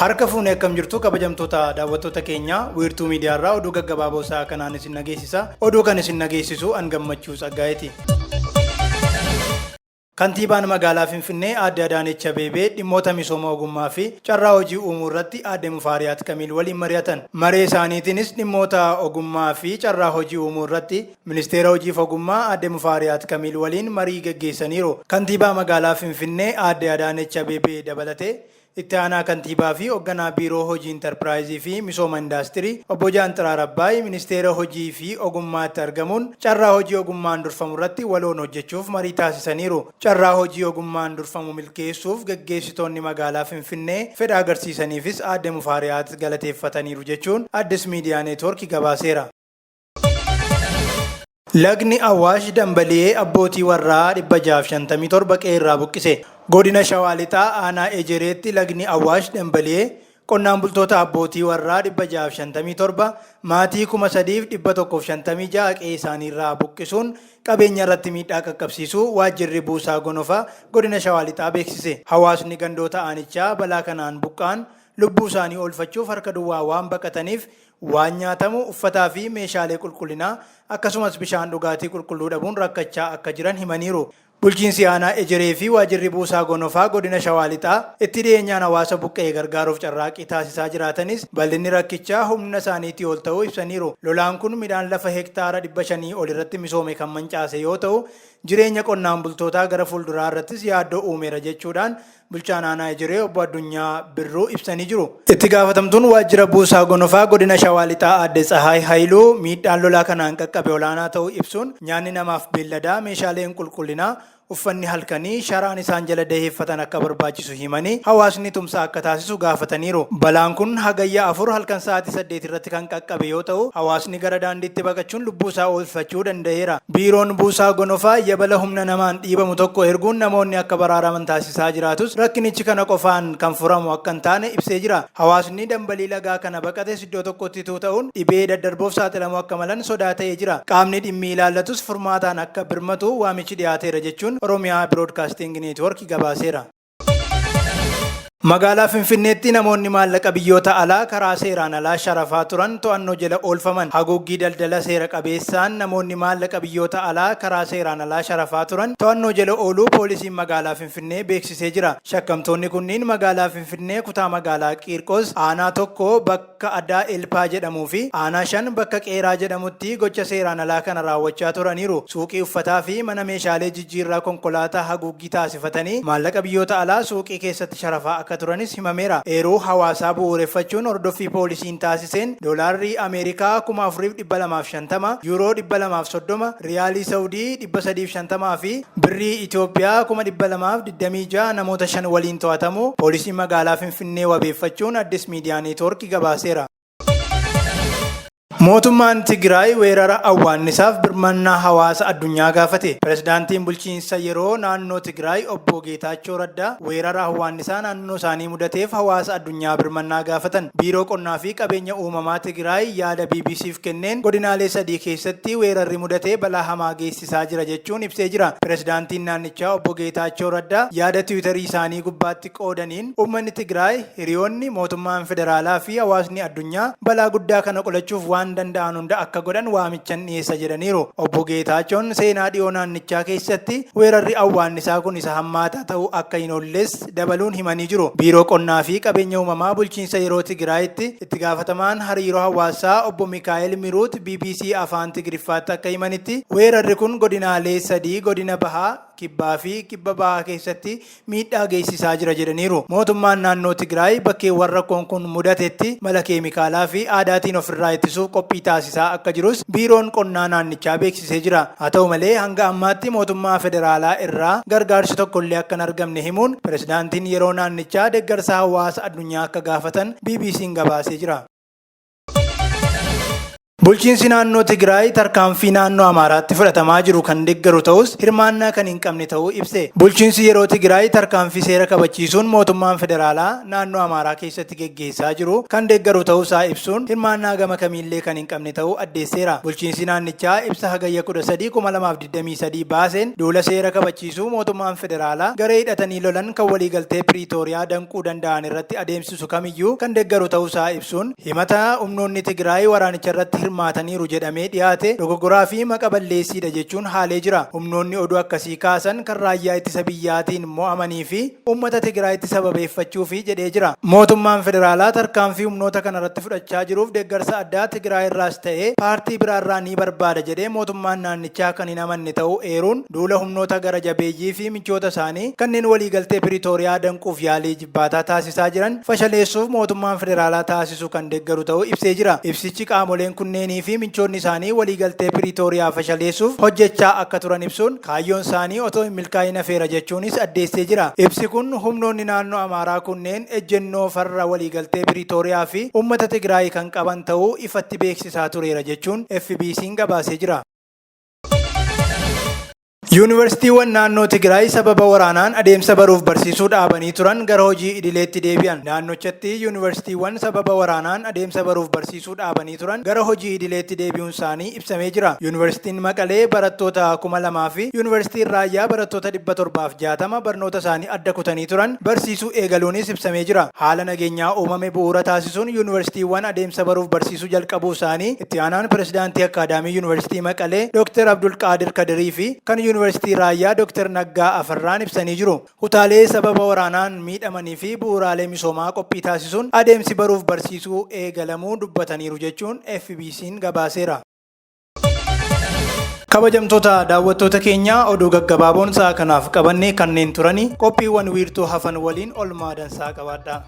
Harka fuunee akkam jirtu kabajamtoota daawwattoota keenya wiirtuu miidiyaarraa oduu gaggabaaboo isaa kanaan isin nageessisa. Oduu kan isin nageessisu an gammachuu Tsaggaayeti. Kantiibaan magaalaa Finfinnee Aadde Adaanech Abeebee dhimmoota misooma ogummaa fi carraa hojii uumuu irratti Aadde Mufaariyaat Kamiil waliin mari'atan. Maree isaaniitiinis dhimmoota ogummaa fi carraa hojii uumuu irratti Ministeera Hojiif Ogummaa Aadde Mufaariyaat Kamiil waliin marii gaggeessaniiru. Kantiibaa magaalaa Finfinnee Aadde Adaanech Abeebee dabalatee itti aanaa kantiibaa fi hoogganaa biiroo hojii intarpiraayizii fi misooma indaastirii obbo Jaanxiraar Abbaay ministeera hojii fi ogummaatti argamuun carraa hojii ogummaan durfamu irratti waloon hojjechuuf marii taasisaniiru. Carraa hojii ogummaan durfamu milkeessuuf gaggeessitoonni magaalaa Finfinnee fedha agarsiisaniifis Aadde Mufaariyaat galateeffataniiru jechuun Addis Miidiyaa Neetwoorkii gabaaseera. Lagni Awwaash Dambali'ee abbootii warraa 657 qeerraa buqqise. Godina Shawaa Lixaa aanaa Ejereetti lagni Awwaash Dambali'ee qonnaan bultoota abbootii warraa 657 maatii 3156 qe'ee isaaniirraa buqqisuun qabeenya irratti miidhaa qaqqabsiisuu waajjirri buusaa gonofaa godina Shawaa Lixaa beeksise. Hawaasni gandoota aanichaa balaa kanaan buqqaan lubbuu isaanii oolfachuuf harka duwwaa waan baqataniif waan nyaatamu, uffataa fi meeshaalee qulqullinaa akkasumas bishaan dhugaatii qulqulluu dhabuun rakkachaa akka jiran himaniiru. Bulchiinsi aanaa Ejeree fi waajjirri buusaa gonofaa godina Shawaa Lixaa itti dhiyeenyaan hawaasa buqqa'ee gargaaruuf carraaqqii taasisaa jiraatanis bal'inni rakkichaa humna isaaniitii ol ta'uu ibsaniiru. Lolaan kun midhaan lafa hektaara 500 ol irratti misoome kan mancaase yoo ta'u, jireenya qonnaan bultootaa gara fuulduraa irrattis yaaddoo uumeera jechuudhaan bulchaan aanaa Ejeree obbo Addunyaa Birruu ibsanii jiru. Itti gaafatamtuun waajjira buusaa gonofaa godina Shawaa Lixaa Aadde Tsahaay Haayiluu miidhaan lolaa kanaan qaqqabe olaanaa ta'uu ibsuun nyaanni namaaf beelladaa, meeshaaleen qulqullinaa, uffanni halkanii, sharaan isaan jala daheeffatan akka barbaachisu himanii hawaasni tumsa akka taasisu gaafataniiru. Balaan kun hagayya 4 halkan sa'aatii 8 irratti kan qaqqabe yoo ta'u, hawaasni gara daandiitti baqachuun lubbuu isaa oolfachuu danda'eera. Biiroon buusaa gonofaa yabala humna namaan dhiibamu tokko erguun namoonni akka baraaraman taasisaa jiraatus rakkinichi kana qofaan kan furamu akka hin taane ibsee jira. Hawaasni dambalii lagaa kana baqates iddoo tokkotti ta'uun dhibee daddarboof saaxilamuu akka malan sodaa ta'ee jira. Qaamni dhimmi ilaallatus furmaataan akka birmatu waamichi dhiyaateera jechuun Oromiyaa Broadcasting Network gabaaseera. Magaalaa Finfinneetti namoonni maallaqa biyyoota alaa karaa seeraan alaa sharafaa turan to'annoo jala oolfaman. Haguuggii daldala seera qabeessaan namoonni maallaqa biyyoota alaa karaa seeraan alaa sharafaa turan to'annoo jala ooluu poolisiin magaalaa Finfinnee beeksisee jira. Shakkamtoonni kunniin magaalaa Finfinnee kutaa magaalaa Qiirqos aanaa 1 bakka addaa Elpaa jedhamuu fi aanaa 5 bakka Qeeraa jedhamutti gocha seeraan alaa kana raawwachaa turaniiru. Suuqii uffataa fi mana meeshaalee jijjiirraa konkolaataa haguuggii taasifatanii maallaqa biyyoota alaa suuqii keessatti sharafaa akka turanis himameera. Eeruu hawaasaa bu'uureffachuun hordoffii poolisiin taasiseen doolaarri Ameerikaa 4250, yuuroo 230, riyaalii Saawudii 350 fi birrii Itoophiyaa 226 namoota 5 waliin to'atamu poolisiin magaalaa Finfinnee wabeeffachuun Addis Miidiyaa Neetwoorkii gabaaseera. Mootummaan Tigraay weerara awwaannisaaf birmannaa hawaasa addunyaa gaafate. Pirezidaantiin bulchiinsa yeroo naannoo Tigraay obbo Geetaachoo Raddaa weerara awwaannisaa naannoo isaanii mudateef hawaasa addunyaa birmannaa gaafatan. Biiroo qonnaa fi qabeenya uumamaa Tigraay yaada BBC'f kenneen godinaalee 3 keessatti weerarri mudatee balaa hamaa geessisaa jira jechuun ibsee jira. Pirezidaantiin naannichaa obbo Geetaachoo Raddaa yaada Tiwiitarii isaanii gubbaatti qoodaniin uummanni Tigraay, hiriyoonni, mootummaan federaalaa fi hawaasni addunyaa balaa guddaa kana qolachuuf waan danda'an hunda akka godhan waamichan dhiyeessa jedhaniiru. Obbo Geetaachoon seenaa dhiyoo naannichaa keessatti weerarri awwaannisaa kun isa hammaataa ta'uu akka hin oolles dabaluun himanii jiru. Biiroo qonnaa fi qabeenya uumamaa bulchiinsa yeroo Tigraayitti itti gaafatamaan hariiroo hawaasaa obbo Mikaa'el Miruut BBC afaan Tigriffaatti akka himanitti weerarri kun godinaalee 3 godina Bahaa, Kibbaa fi Kibba Bahaa keessatti miidhaa geessisaa jira jedhaniiru. Mootummaan naannoo Tigraay bakkeewwan rakkoon kun mudatetti mala keemikaalaa fi aadaatiin ofirraa ittisuuf qophii taasisaa akka jirus biiroon qonnaa naannichaa beeksisee jira. Haa ta'u malee hanga ammaatti mootummaa federaalaa irraa gargaarsi tokkollee akka hin argamne himuun pirezidaantiin yeroo naannichaa deeggarsa hawaasa addunyaa akka gaafatan BBC'n gabaasee jira. Bulchiinsi naannoo Tigraay tarkaanfii naannoo Amaaraatti fudhatamaa jiru kan deeggaru ta'us hirmaannaa kan hin qabne ta'uu ibse. Bulchiinsi yeroo Tigraay tarkaanfii seera kabachiisuun mootummaan federaalaa naannoo Amaaraa keessatti geggeessaa jiru kan deeggaru ta'uusaa ibsuun hirmaannaa gama kamiillee kan hin qabne ta'uu addeesseera. Bulchiinsi naannichaa ibsa hagayya 13 2023 baaseen duula seera kabachiisuu mootummaan federaalaa garee hidhatanii lolan kan waliigaltee Piriitooriyaa danquu danda'an irratti adeemsisu kamiyyuu kan deeggaru ta'uusaa ibsuun himata humnoonni Tigraay waraanicha irratti hirmaataniiru jedhamee dhiyaate dogoggoraa fi maqa balleessiidha jechuun haalee jira. Humnoonni oduu akkasii kaasan kan raayyaa ittisa biyyaatiin mo'amanii fi uummata Tigraayitti sababeeffachuuf jedhee jira. Mootummaan federaalaa tarkaanfii humnoota kanarratti fudhachaa jiruuf deeggarsa addaa Tigraay irraas ta'ee paartii biraarraa ni barbaada jedhee mootummaan naannichaa kan hin amanne ta'uu eeruun duula humnoota gara jabeeyyii fi michoota isaanii kanneen waliigaltee Piriitooriyaa danquuf yaalii jibbaataa taasisaa jiran fashaleessuuf mootummaan federaalaa taasisu kan deeggaru ta'uu ibsee jira. Ibsichi qaamoleen kunneenii fi michoonni isaanii waliigaltee Piriitooriyaa fashaleessuuf hojjechaa akka turan ibsuun kaayyoon isaanii otoo hin milkaa'in hafeera jechuunis addeessee jira. Ibsi kun humnoonni naannoo Amaaraa kunneen ejjennoo farra waliigaltee Piriitooriyaa fi uummata Tigraay kan qaban ta'uu ifatti beeksisaa tureera jechuun FBC'n gabaasee jira. Yuunivarsiitiiwwan naannoo Tigraay sababa waraanaan adeemsa baruuf barsiisuu dhaabanii turan gara hojii idileetti deebi'an. Naannochatti yuunivarsiitiiwwan sababa waraanaan adeemsa baruuf barsiisuu dhaabanii turan gara hojii idileetti deebi'uun isaanii ibsamee jira. Yuunivarsiitiin Maqalee barattoota 2000 fi yuunivarsiitiin Raayyaa barattoota 760 barnoota isaanii adda kutanii turan barsiisuu eegaluunis ibsamee jira. Haala nageenyaa uumame bu'uura taasisuun yuunivarsiitiiwwan adeemsa baruuf barsiisuu jalqabuu isaanii itti aanaan pirezidaantii Akaadaamii Yuunivarsiitii Maqalee Dr. Abdul Qaadir Kadirii fi kan Yuunivarsiitii Raayyaa Dr. Naggaa Afarraan ibsanii jiru. Kutaalee sababa waraanaan miidhamanii fi bu'uuraalee misoomaa qophii taasisuun adeemsi baruuf barsiisuu eegalamuu dubbataniiru jechuun FBC'n gabaaseera. Kabajamtoota daawwattoota keenyaa oduu gaggabaaboon sa'a kanaaf qabannee kanneen turanii qophiiwwan wiirtuu hafan waliin olmaa dansaa qabaadhaa.